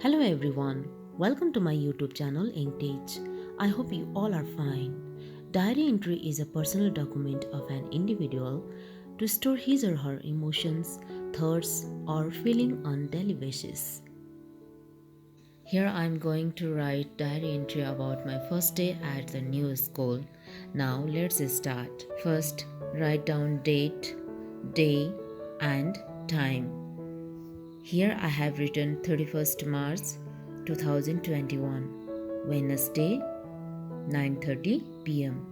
Hello everyone, welcome to my YouTube channel Eng Teach. I hope you all are fine. Diary entry is a personal document of an individual to store his or her emotions, thoughts, or feeling on daily basis. Here I am going to write diary entry about my first day at the new school. Now let's start. First, write down date, day, and time. Here I have written 31st March 2021, Wednesday, 9:30 p.m.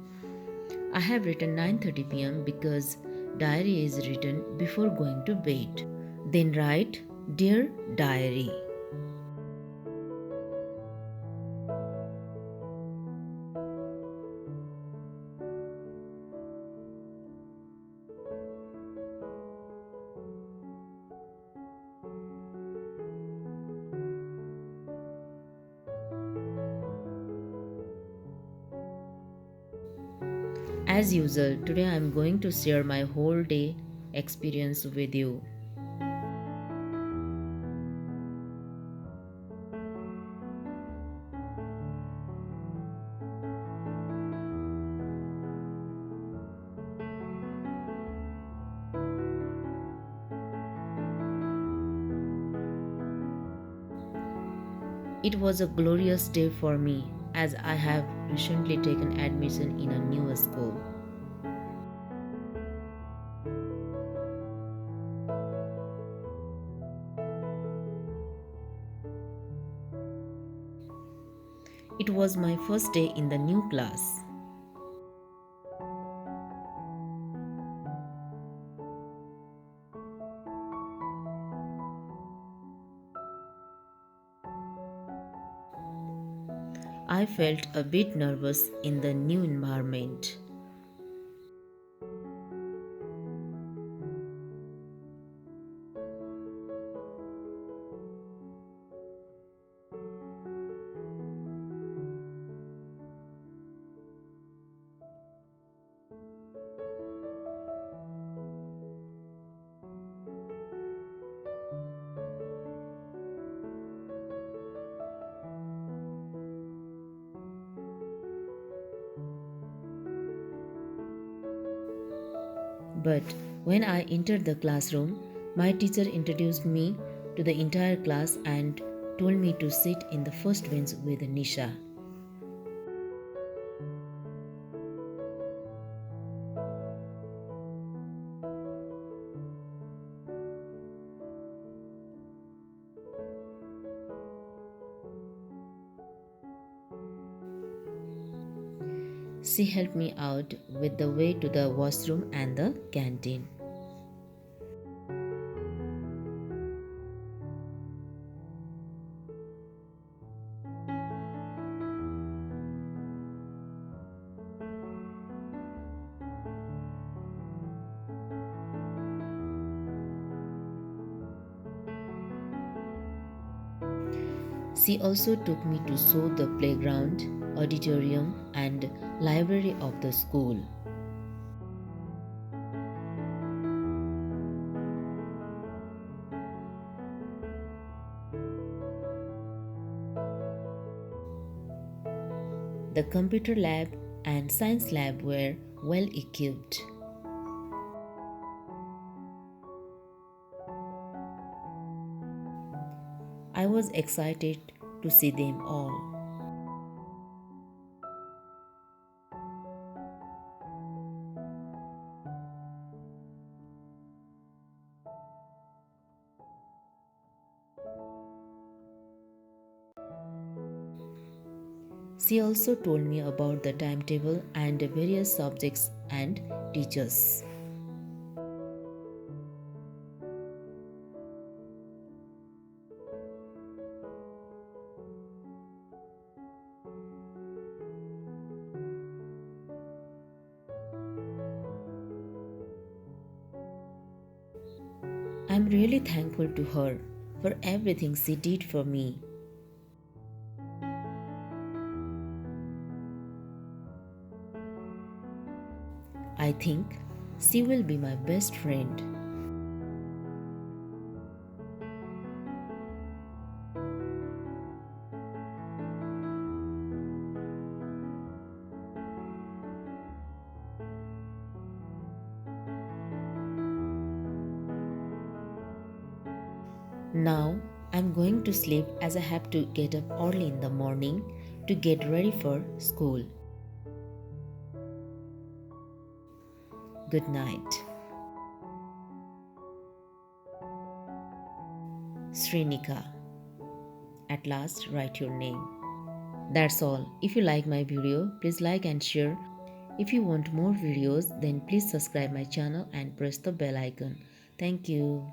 I have written 9:30 p.m. because diary is written before going to bed. Then write Dear Diary. As usual, today I am going to share my whole day experience with you. It was a glorious day for me as I have recently taken admission in a new school. It was my first day in the new class. I felt a bit nervous in the new environment. But when I entered the classroom, my teacher introduced me to the entire class and told me to sit in the first bench with Nisha. She helped me out with the way to the washroom and the canteen. She also took me to show the playground, auditorium, and library of the school. The computer lab and science lab were well equipped. I was excited to see them all. She also told me about the timetable and various subjects and teachers. I'm really thankful to her for everything she did for me. I think she will be my best friend. Now I'm going to sleep as I have to get up early in the morning to get ready for school. Good night. Srinika. At last, write your name. That's all. If you like my video, please like and share. If you want more videos, then please subscribe my channel and press the bell icon. Thank you.